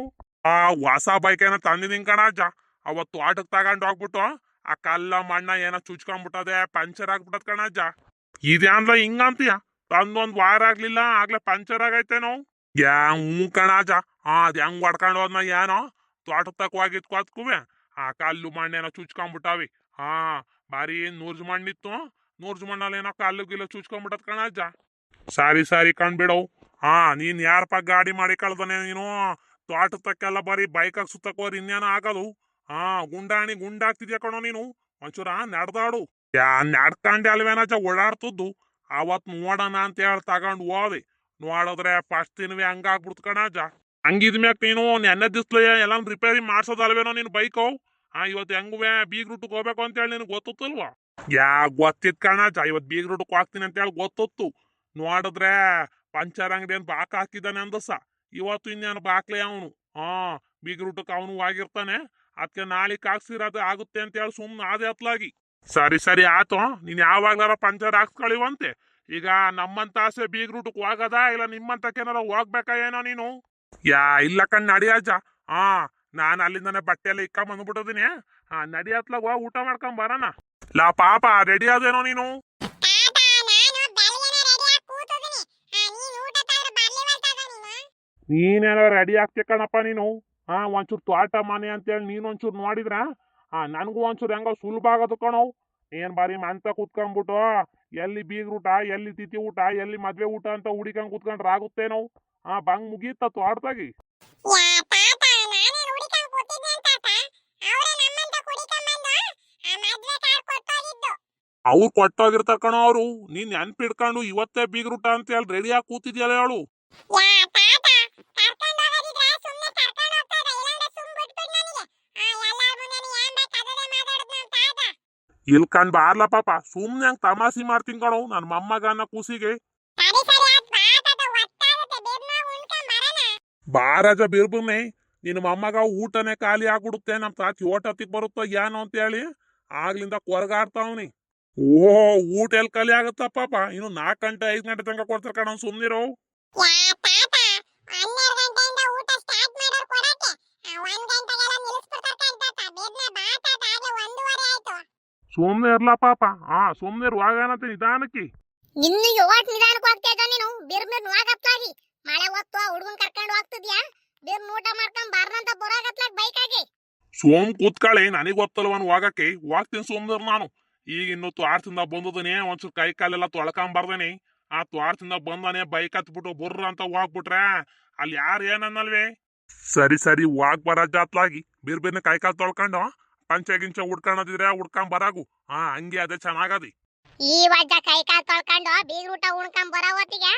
ಹೊಸ ಬೈಕ್ ಏನೋ ತಂದಿದೀನ್ ಕಣಜ್ಜ ಅವತ್ತು ಆಟಕ್ ತಗೊಂಡ್ ಹೋಗ್ಬಿಟ್ಟು ಆ ಕಲ್ಲ ಮಣ್ಣ ಏನೋ ಚುಚ್ಕೊಂಡ್ಬಿಟ್ಟದೆ ಪಂಚರ್ ಆಗ್ಬಿಟ್ಟದ ಕಣಜ್ಜ ಇದ್ಯಾನ್ಲ ಹಿಂಗಂತೀಯ ತಂದೊಂದ್ ವಾರ ಆಗ್ಲಿಲ್ಲ ಆಗ್ಲೇ ಪಂಚರ್ ಆಗೈತೇನೋ ಯಾ ಹ್ಞೂ ಕಣಜ್ಜ ಅದ್ ಹೆಂಗ್ ಹೊಡ್ಕೊಂಡ್ ಹೋದ್ನ ಏನೋ ತೋಟಕ್ ತಕ್ಕ ಹೋಗಿದ್ಕೋದ್ಕುವೆ ಆ ಕಲ್ಲು ಮಣ್ಣೇನೋ ಚುಚ್ಕೊಂಡ್ಬಿಟ್ಟಾವಿ ಬಾರಿ ನೂರ್ಜ್ ಮಣ್ಣಿತ್ತು ನೂರ್ಜ್ ಮಣ್ಣಲ್ಲಿ ಏನೋ ಕಲ್ಲು ಗಿಲ್ಲು ಚುಚ್ಕೊಂಡ್ಬಿಟ್ಟದ್ ಕಣಜ್ಜ ಸಾರಿ ಕಣ್ಬಿಡವು ನೀನ್ ಯಾರಪ್ಪ ಗಾಡಿ ಮಾಡಿ ಕಳ್ದನೆ ನೀನು ತೋಟದ ತಕ್ಕೆಲ್ಲ ಬರೀ ಬೈಕಾಗ್ ಸುತ್ತಕ್ ಹೋರಿ ಇನ್ನೇನೋ ಆಗೋದು ಗುಂಡಾಣಿ ಗುಂಡಾಗ್ತಿದ್ಯಾ ಕಣೋ ನೀನು ಒಂಚೂರ ನಡ್ದಾಡು ಯಾ ನಡ್ಕಂಡೆ ಅಲ್ವೇನಜ್ಜ ಓಡಾಡ್ತದ್ದು ಅವತ್ ನೋಡೋಣ ಅಂತ ಹೇಳಿ ತಗೊಂಡ್ ಹೋದೆ ನೋಡಿದ್ರೆ ಫಸ್ಟ್ ದಿನವೇ ಹಂಗಾಗ್ಬಿಡ್ತು ಕಣಜ್ಜ ಹಂಗಿದ್ಮ್ಯಾಕ್ ನೀನು ನೆನ್ನೆ ದಿಸ್ಲು ಎಲ್ಲ ರಿಪೇರಿ ಮಾಡ್ಸೋದಲ್ವೇನೋ ನೀನು ಬೈಕು ಇವತ್ತು ಹೆಂಗುವೆ ಬೀಗ್ ರೂಟಕ್ಕೆ ಹೋಗ್ಬೇಕು ಅಂತ ಹೇಳಿ ನಿನಗೆ ಗೊತ್ತಲ್ವಾ ಯಾ ಗೊತ್ತಿತ್ ಕಣಜ್ಜ ಇವತ್ ಬೀಗ್ ರೂಟಕ್ಕೆ ಹೋಗ್ತೀನಿ ಅಂತ ಹೇಳಿ ಗೊತ್ತಿತ್ತು ನೋಡಿದ್ರೆ ಪಂಚರ್ ಅಂಗಡಿ ಅಂತ ಬಾಕ್ ಹಾಕಿದ್ದಾನೆ ಅಂದಸ ಇವತ್ತು ಇನ್ನೇನು ಬಾಕ್ಲೆ ಅವನು ಬೀಗ್ ರೂಟಕ್ಕೆ ಅವನು ಆಗಿರ್ತಾನೆ ಅದಕ್ಕೆ ನಾಳಿಕ್ ಹಾಕ್ಸಿರೋದು ಆಗುತ್ತೆ ಅಂತ ಹೇಳಿ ಸುಮ್ನೆ ಆದೆ ಹತ್ಲಾಗಿ ಸರಿ ಆತು ನೀನ್ ಯಾವಾಗ್ಲಾರ ಪಂಚರ್ ಹಾಕ್ಸ್ಕೊಳಿವಂತೆ ಈಗ ನಮ್ಮಂತ ಆಸೆ ಬೀಗ್ ರೂಟಕ್ಕೆ ಹೋಗದ ಇಲ್ಲ ನಿಮ್ಮಂತಕ್ಕೇನಾರ ಹೋಗ್ಬೇಕಾ ಏನೋ ನೀನು ಯಾ ಇಲ್ಲ ಕಣ್ ನಡಿಯಜ್ಜ ನಾನು ಅಲ್ಲಿಂದಾನೆ ಬಟ್ಟೆ ಎಲ್ಲ ಇಕ್ಕ ಬಂದ್ಬಿಟ್ಟಿದೀನಿ ನಡಿ ಹತ್ಲಾಗ ಹೋಗಿ ಊಟ ಮಾಡ್ಕೊಂಡ್ ಬರೋಣ ಲಾ ಪಾಪ ರೆಡಿ ಆದೇನೋ ನೀನು ನೀನೇನೋ ರೆಡಿ ಆಗ್ತಿ ಕಣಪ್ಪ ನೀನು ಒಂಚೂರು ತೋಟ ಮನೆ ಅಂತೇಳಿ ನೀನೊಂಚೂರು ನೋಡಿದ್ರ ನನಗೂ ಒಂಚೂರು ಹೆಂಗೋ ಸುಲಭ ಆಗೋದು ಕಣೋ ಏನ್ ಬಾರಿ ಮಂತ ಕುತ್ಕೊಂಡ್ಬಿಟ್ಟು ಎಲ್ಲಿ ಬೀಗ್ ಊಟ ಎಲ್ಲಿ ತಿಥಿ ಊಟ ಎಲ್ಲಿ ಮದ್ವೆ ಊಟ ಅಂತ ಹುಡಿಕೊಂಡ್ ಕುತ್ಕೊಂಡ್ರೆ ಆಗುತ್ತೇನೋ ಬಂಗ್ ಮುಗೀತ ತೋಟದಾಗಿ ಅವ್ರು ಕೊಟ್ಟೋಗಿರ್ತಾರ ಕಣೋ ಅವ್ರು ನೀನ್ ನೆನ್ಪಿಡ್ಕೊಂಡು ಇವತ್ತೇ ಬೀಗ್ ರೂಟ ಅಂತ ಹೇಳಿ ರೆಡಿಯಾಗಿ ಕೂತಿದ್ಯಲ್ಲ ಹೇಳು ಇಲ್ಕಂಡ್ ಬಾರ್ಲ ಪಾಪ ಸುಮ್ನೆ ಹಂಗ್ ತಮಾಷೆ ಮಾಡ್ತೀನಿ ಕಣೋ ನನ್ ಮೊಮ್ಮಗನ ಕೂಸಿಗೆ ಬಾರಾಜ ಬಿರ್ಬನೆ ನಿನ್ನ ಮೊಮ್ಮಗ ಊಟನೇ ಖಾಲಿ ಆಗ್ಬಿಡುತ್ತೆ ನಮ್ ತಾತಿ ಓಟತ್ತಿಗೆ ಬರುತ್ತೋ ಏನೋ ಅಂತ ಹೇಳಿ ಆಗ್ಲಿಂದ ಕೊರಗಾಡ್ತಾವ್ನಿ. ಓ ಊಟ ಎಲ್ಲಿ ಖಾಲಿ ಆಗತ್ತ ಪಾಪ, ಇನ್ನು 4 ಗಂಟೆ 5 ಗಂಟೆ ತನಕ ಕೊಡ್ತಾರ ಕಣ, ಸುಮ್ನಿರೋ.
ಯಾ ತಾತ 12 ಗಂಟೆಯಿಂದ ಊಟ ಸ್ಟಾರ್ಟ್ ಮಾಡೋರ್ ಕೊಡಕ್ಕೆ 1 ಗಂಟೆಗೆಲ್ಲ ನಿಲ್ಲಿಸ್ಬಿಡ್ತಾರೆ ತಾತ. ಬೇಗನೆ ಬಾ ತಾತ, ಆಗ್ಲೇ 1:30 ಆಯ್ತು.
ಸುಮ್ನೆ ಇರ್ಲಾ ಪಾಪ, ಸುಮ್ನೆ ಇರುವಾಗನಂತೆ ನಿಧಾನಕ್ಕೆ.
ಇನ್ನು ಯೋಟ್ ನಿಧಾನಕ್ಕೆ ಹೋಗ್ತಾ ಇದ್ದ ನೀನು ಬಿರ್ಬಿರ್ ಹೋಗತ್ಲಾಗಿ. ಮಳೆ ಹೊತ್ತು ಹುಡುಗನ್ ಕರ್ಕೊಂಡು ಹೋಗ್ತಿದ್ಯಾ, ಬಿರ್ ಊಟ ಮಾಡ್ಕೊಂಡ್ ಬಾರ್ನಂತ ಬರೋಗತ್ಲಾಗ ಬೈಕ್ ಆಗಿ.
ಸೋಮ್ ಕೂತ್ಕಳೆ, ನನಗ್ ಗೊತ್ತಲ್ವನ್ ಹೋಗಕ್ಕೆ, ಹೋಗ್ತೀನಿ ಸುಮ್ನಿರ್ ನಾನು. ಈಗ ಇನ್ನು ತ್ವಾರ್ಸಿಂದ ಬಂದದನೇ ಒಂಚೂರು ಕೈ ಕಾಲೆಲ್ಲ ತೊಳ್ಕೊಂಬರ್ದೇನೆ. ಆ ತ್ವಾರ್ಸಿಂದ ಬಂದಾನೆ ಬೈಕ್ ಹತ್ಬಿಟ್ಟು ಬುರ್ರ ಅಂತ ಹೋಗ್ಬಿಟ್ರೆ ಅಲ್ಲಿ ಯಾರು ಏನನ್ನಲ್ವೇ. ಸರಿ ಸರಿ ಹೋಗ್ ಬರ ಜಾತ್ಲಾಗಿ ಬಿರ್ಬಿರ್ನ ಕೈ ಕಾಲು ತೊಳ್ಕೊಂಡು ಪಂಚೆ ಗಿಂಚೆ ಉಡ್ಕೊಂಡದಿದ್ರೆ ಉಡ್ಕೊಂಡ್ ಬರಾಗು. ಹಂಗೆ ಅದೇ ಚೆನ್ನಾಗದಿ.
ಈ ವಜ್ಜ ಕೈ ಕಾಲ್ ತೊಳ್ಕೊಂಡು ಬೀಗ್ರ ಊಟ ಉಣ್ಕೊಂಡ್ ಬರೋ ಹೊತ್ತಿಗೆ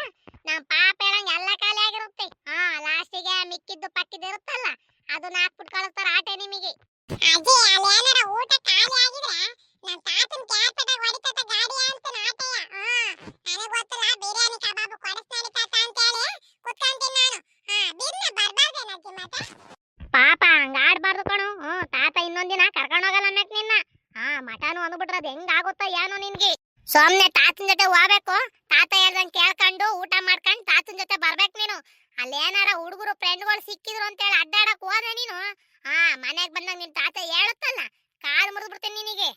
ನಮ್ ಪಾಪ ಹೇಳಂಗ್ ಎಲ್ಲ ಖಾಲಿ ಆಗಿರುತ್ತೆ. ಲಾಸ್ಟಿಗೆ ಮಿಕ್ಕಿದ್ದು ಪಕ್ಕಿದ್ದು ಇರುತ್ತಲ್ಲ ಅದನ್ನ ಹಾಕ್ಬಿಟ್ಟು ಕಳಿಸ್ತಾರ ಆಟೆ ನಿಮಗೆ. ಅಜ್ಜಿ ಅಲ್ಲಿ ಏನಾರ ಊಟ ಖಾಲಿ ಆಗಿದ್ರೆ ನಮ್ ತಾತನ್ ಕ್ಯಾಪೆಟಾಗ ಹೊಡಿತತ ಗಾಡಿ ಅಂತ ನಾಟೆಯ. ನನಗೆ ಗೊತ್ತಿಲ್ಲ, ಬಿರಿಯಾನಿ ಕಬಾಬ್ ಕೊಡಿಸ್ತಾನೆ ತಾತ ಅಂತ ಹೇಳಿ ಕುತ್ಕೊಂತೀನಿ ನಾನು. ಬಿರ್ನ ಬರ್ಬಾರ್ದೇನಜ್ಜಿ ಮತ್ತೆ? ಪಾಪ ಹಂಗ ಆಡ್ಬಾರ್ದು ಕಣು. ತಾತ ಇನ್ನೊಂದಿನ ಕರ್ಕೊಂಡು ಹೋಗಲ್ಲ ಅನ್ನಕ್ ನಿನ್ನ. ಮಟನು ಅಂದ್ಬಿಟ್ರೆ ಅದು ಹೆಂಗಾಗುತ್ತೋ ಏನೋ ನಿನ್ಗೆ. ಸೊಮ್ನೆ ತಾತನ ಜೊತೆ ಹೋಗ್ಬೇಕು, ತಾತ ಹೇಳ್ದಂಗೆ ಕೇಳ್ಕೊಂಡು ಊಟ ಮಾಡ್ಕೊಂಡು ತಾತನ ಜೊತೆ ಬರ್ಬೇಕು ನೀನು. ಅಲ್ಲೇನಾರ ಹುಡುಗರು ಫ್ರೆಂಡ್ಗಳು ಸಿಕ್ಕಿದ್ರು ಅಂತ ಹೇಳಿ ಅಡ್ಡಾಡಕ್ ಹೋದ್ರೆ ನೀನು ಮನೆಗ್ ಬಂದಾಗ ನಿನ್ ತಾತ ಹೇಳುತ್ತಲ್ಲ ಕಾಲ್ ಮುರಿದು ಬಿಡ್ತೀನಿ ನಿನಗೆ.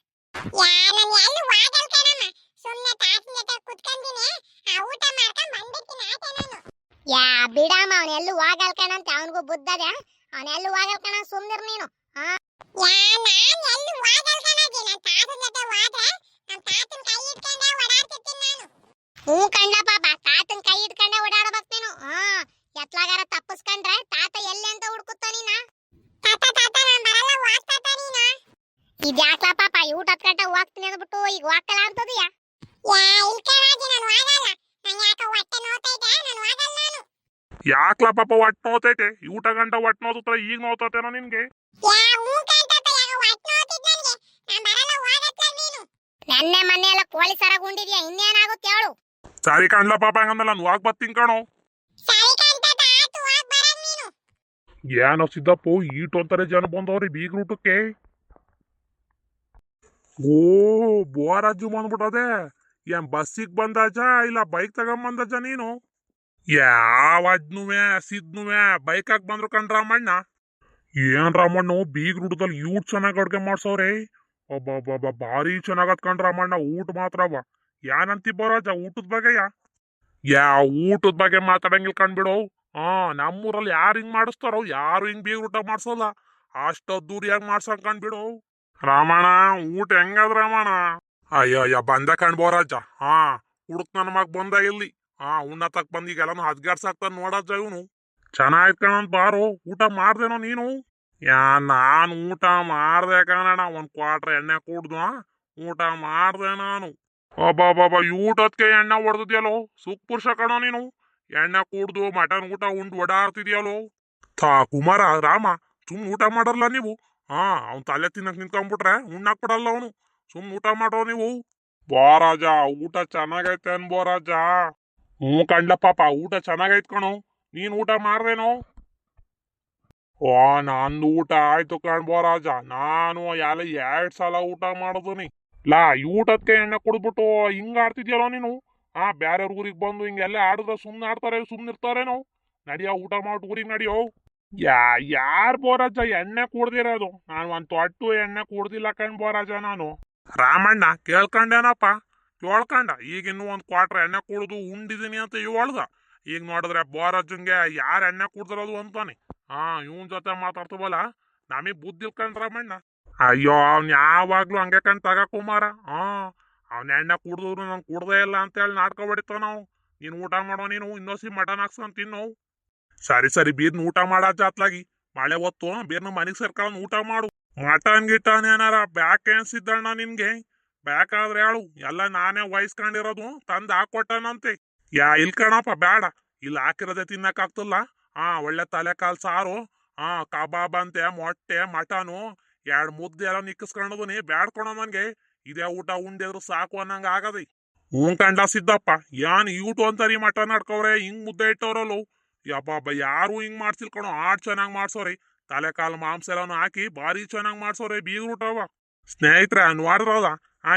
ಯಾ ಬಿಡಮ್ಮ, ಅವನೆಲ್ಲೂ ಹೋಗಲ್ಕಣಂತೆ, ಅವನಿಗೂ ಬುದ್ಧದ, ಅವನೆಲ್ಲೂ ಹೋಗಲ್ಕಣ, ಸುಮ್ನಿರ್ ನೀನು. ಹ್ಞೂ ಕಂಡ ಪಾಪ, ತಾತನ್ ಕೈ ಇಟ್ಕೊಂಡೆ ಓಡಾಡಬೇಕು ನೀನು. ಎತ್ಲಾಗಾರ ತಪ್ಪಿಸ್ಕೊಂಡ್ರೆ ತಾತ ಎಲ್ಲಿ ಅಂತ ಹುಡ್ಕುತ್ತ ನೀನ. ಇದ್ಯಾಕ್ಲ ಪಾಪ ಊಟ ಹತ್ಕಂಟ ಹೋಗ್ತೀನಿ ಅಂದ್ಬಿಟ್ಟು ಈಗ ಹೋಗಲ್ಲ ಅಂತದೀಯಾ?
ಯಾಕ್ಲ ಪಾಪ ಒಟ್ಟು ನೋತೈತೆ, ಊಟ ಗಂಟ ಒಟ್ಟು ನೋತ್ರ ಈಗ ನೋತೇನೋ ನಿನ್ಗೆ.
ನೆನ್ನೆ ಮೊನ್ನೆ ಎಲ್ಲ ಕೋಳಿ ಸರ ಗುಂಡಿದ್ಯಾ, ಇನ್ನೇನಾಗುತ್ತೆ ಹೇಳು.
ಸರಿ ಕಣ್ಲ ಪಾಪ, ಹಂಗಂದಲ್ಲ ನಾನು ಹೋಗ್ ಬರ್ತೀನಿ ಕಣೋ. ಏನೋ ಸಿದ್ದಪ್ಪ ಈಟು ಅಂತಾರೆ ಜನ ಬಂದವ್ರಿ ಬೀಗ್ರ ಊಟಕ್ಕೆ. ಓ ಬೋರಾಜು ಬಂದ್ಬಿಟ್ಟದೆ. ಏನ್ ಬಸ್ಸಿಗೆ ಬಂದಾಜ ಇಲ್ಲ ಬೈಕ್ ತಗೊಂಬಂದಜ ನೀನು? ಯಾವ ಅಜ್ನುವೆ ಸಿದ್ನುವೆ ಬೈಕಾಗ್ ಬಂದ್ರು ಕಣ್ ರಾಮಣ್ಣ. ಏನ್ ರಾಮಣ್ಣ ಬೀಗ್ರ ಊಟದಲ್ಲಿ ಯೂಟ್ ಚೆನ್ನಾಗಿ ಅಡ್ಗೆ ಮಾಡ್ಸವ್ರೆ. ಒಬ್ಬ ಭಾರಿ ಚೆನ್ನಾಗತ್ ಕಣ್ ರಾಮಣ್ಣ, ಊಟ ಮಾತ್ರವ. ಏನಂತಿ ಬೋರಾಜ ಊಟದ ಬಗ್ಗೆಯ? ಊಟದ ಬಗ್ಗೆ ಮಾತಾಡಂಗಿಲ್ ಕಂಡ್ಬಿಡು. ನಮ್ಮೂರಲ್ಲಿ ಯಾರು ಹಿಂಗ್ ಮಾಡಿಸ್ತಾರೋ, ಯಾರು ಹಿಂಗ್ ಬೀಗ್ರ ಊಟ ಮಾಡ್ಸೋಲ್ಲ, ಅಷ್ಟದ್ದೂರಿಯಾಗಿ ಮಾಡ್ಸಂಗ್ ಕಂಡ್ಬಿಡು. ರಾಮಣ್ಣ ಊಟ ಹೆಂಗದ ರಾಮಣ್ಣ? ಅಯ್ಯ ಬಂದ ಕಣ್ ಬೋರಾಜ. ಹುಡುಕ್ ನನ್ನ ಮಗ ಬಂದ ಇಲ್ಲಿ. ಉಣ್ಣತಕ್ ಬಂದ್ ಈಗೆಲ್ಲನು ಹದ್ಗಾಡ್ಸಾಕ್ತಾನ ನೋಡಜ್ಜ ಇವನು. ಚೆನ್ನಾಯ್ತು ಕಣಂತ ಬಾರೋ, ಊಟ ಮಾಡ್ದೇನೋ ನೀನು? ನಾನು ಊಟ ಮಾಡ್ದೆ ಕಣಣ್ಣ, 1 ಕ್ವಾರ್ಟರ್ ಎಣ್ಣೆ ಕುಡ್ದು ಊಟ ಮಾಡ್ದೆ ನಾನು. ಒಬ್ಬ ಊಟದ್ಕೆ ಎಣ್ಣೆ ಹೊಡೆದಿದ್ಯಲ್ಲೋ, ಸುಖಪುರುಷ ಕಣೋ ನೀನು. ಎಣ್ಣೆ ಕುಡ್ದು ಮಟನ್ ಊಟ ಉಂಡು ಓಡಾಡ್ತಿದ್ಯಲ್ಲೋ. ಕುಮಾರ ರಾಮ ಸುಮ್ ಊಟ ಮಾಡಲ್ಲ ನೀವು. ಅವ್ನ್ ತಲೆ ತಿನ್ನಕ್ ನಿಂತ್ಕೊಂಡ್ಬಿಟ್ರೆ ಉಣ್ಣಾಕ್ ಬಿಡಲ್ಲ ಅವನು. ಸುಮ್ ಊಟ ಮಾಡೋ ನೀವು. ಬೋರಾಜ ಊಟ ಚೆನ್ನಾಗೈತೆ ಬೋರಾಜ. ಹ್ಞೂ ಕಂಡ್ಲ ಪಾಪ ಊಟ ಚೆನ್ನಾಗೈತ್ ಕಣೋ. ನೀನ್ ಊಟ ಮಾಡ್ದೇನೋ? ನಂದು ಊಟ ಆಯ್ತು ಕಣ್ ಬೋರಾಜ. ನಾನು ಎಲ್ಲ 2 ಸಲ ಊಟ ಮಾಡಿದೀನಿ. ಊಟಕ್ಕೆ ಎಣ್ಣೆ ಕುಡ್ಬಿಟ್ಟು ಹಿಂಗ ಆಡ್ತಿದ್ಯಲ್ಲೋ ನೀನು. ಬ್ಯಾರೆ ಊರಿಗೆ ಬಂದು ಹಿಂಗೆಲ್ಲ ಆಡಿದ್ರೆ ಸುಮ್ನೆ ಆಡ್ತಾರೆ, ಸುಮ್ನಿರ್ತಾರೇನೋ? ನಡಿಯೋ ಊಟ ಮಾಡ್ಬಿಟ್ಟು ಊರಿಗೆ ನಡಿಯೋ. ಯಾರ್ ಬೋರಾಜ ಎಣ್ಣೆ ಕುಡ್ದಿರೋದು? ನಾನು 1 ತೊಟ್ಟು ಎಣ್ಣೆ ಕುಡ್ದಿಲ್ಲ ಕಣ್ ಬೋರಾಜ ನಾನು. ರಾಮಣ್ಣ ಕೇಳ್ಕೊಂಡೇನಪ್ಪ, ಕೇಳ್ಕೊಂಡ. ಈಗ ಇನ್ನು 1 ಕ್ವಾರ್ಟರ್ ಎಣ್ಣೆ ಕುಡ್ದು ಉಂಡಿದೀನಿ ಅಂತ ಹೇಳ್ದ. ಈಗ ನೋಡಿದ್ರೆ ಬೋರಾಜಂಗೆ ಯಾರು ಎಣ್ಣೆ ಕುಡ್ದಿರೋದು ಅಂತಾನೆ. ಇವನ್ ಜೊತೆ ಮಾತಾಡ್ತೀವಲ್ಲ, ನಮಗ್ ಬುದ್ಧಿ ಇಲ್ಕಂಡ್ ರಾಮಣ್ಣ. ಅಯ್ಯೋ ಅವ್ನ್ ಯಾವಾಗ್ಲೂ ಹಂಗೆ ಕಂಡ್ ತಗ ಕುಮಾರ. ಅವ್ನ ಎಣ್ಣೆ ಕುಡ್ದ್ರು ನಾನು ಕುಡ್ದೇ ಇಲ್ಲ ಅಂತ ಹೇಳಿ ನಾಟಕ ಹೊಡಿತಾವ ನಾವು. ನೀನ್ ಊಟ ಮಾಡೋ, ನೀನು ಇನ್ನೊಸಿ ಮಟನ್ ಹಾಕ್ಸ್ಕೊಂಡ್ ತಿನ್ನು. ಸರಿ ಬೀರ್ನ ಊಟ ಮಾಡಾಜ ಅತ್ಲಾಗಿ. ಮಳೆ ಹೊತ್ತು ಬೀರ್ನ ಮನೆಗ್ ಸೇರ್ಕೊಂಡ್ ಊಟ ಮಾಡು. ಮಟನ್ ಗಿಟನ್ ಏನಾರ ಬ್ಯಾಕೇನ್ಸಿದ್ದಣ್ಣ ನಿನ್ಗೆ? ಬೇಕಾದ್ರೆ ಹೇಳು, ಎಲ್ಲ ನಾನೇ ವಹಿಸ್ಕೊಂಡಿರೋದು ತಂದ್ ಹಾಕೊಟ್ಟನಂತೆ. ಇಲ್ಕಣಪ್ಪ ಬೇಡ, ಇಲ್ಲಿ ಹಾಕಿರೋದೆ ತಿನ್ನಕ್ ಆಗ್ತಿಲ್ಲ. ಒಳ್ಳೆ ತಲೆ ಕಾಲ್ ಸಾರು, ಕಬಾಬ್ ಅಂತೆ, ಮೊಟ್ಟೆ, ಮಟನು, 2 ಮುದ್ದೆ ಎಲ್ಲ ನಿಕ್ಕಿಸ್ಕೊಂಡದು ನೀ ಬ್ಯಾಡ್ಕೊಣ ನನ್ಗೆ. ಇದೇ ಊಟ ಉಂಡಿದ್ರು ಸಾಕು ಅನ್ನಂಗ ಆಗದಿ. ಹ್ಞೂ ಕಂಡ ಸಿದ್ದಪ್ಪ, ಏನ್ ಯೂಟು ಅಂತಾರಿ ಮಟನ್ ಆಡ್ಕವ್ರೆ, ಹಿಂಗ್ ಮುದ್ದೆ ಇಟ್ಟವ್ರಲ್ಲು. ಯಬ್ಬ ಯಾರು ಹಿಂಗ್ ಮಾಡ್ಸಿಲ್ ಕಣೋ, ಆಡ್ ಚೆನ್ನಾಗ್ ಮಾಡ್ಸೋರಿ. ತಲೆ ಕಾಲು ಮಾಂಸ ಎಲ್ಲಾನು ಹಾಕಿ ಭಾರಿ ಚೆನ್ನಾಗ್ ಮಾಡ್ಸೋರೆ ಬೀಗ್ರೂಟವ. ಸ್ನೇಹಿತರ ನೋಡ್ರಲ್ಲ,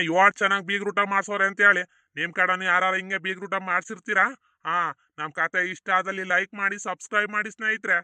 ಇವಾಟ್ ಚೆನ್ನಾಗ್ ಬೀಗ್ರೂಟ ಮಾಡ್ಸೋರೆ ಅಂತ ಹೇಳಿ. ನಿಮ್ ಕಡೆನೂ ಯಾರು ಹಿಂಗೆ ಬೀಗ್ರೂಟ ಮಾಡ್ಸಿರ್ತೀರಾ? ನಮ್ ಕತೆ ಇಷ್ಟ ಆದಲ್ಲಿ ಲೈಕ್ ಮಾಡಿ, ಸಬ್ಸ್ಕ್ರೈಬ್ ಮಾಡಿ ಸ್ನೇಹಿತರೆ.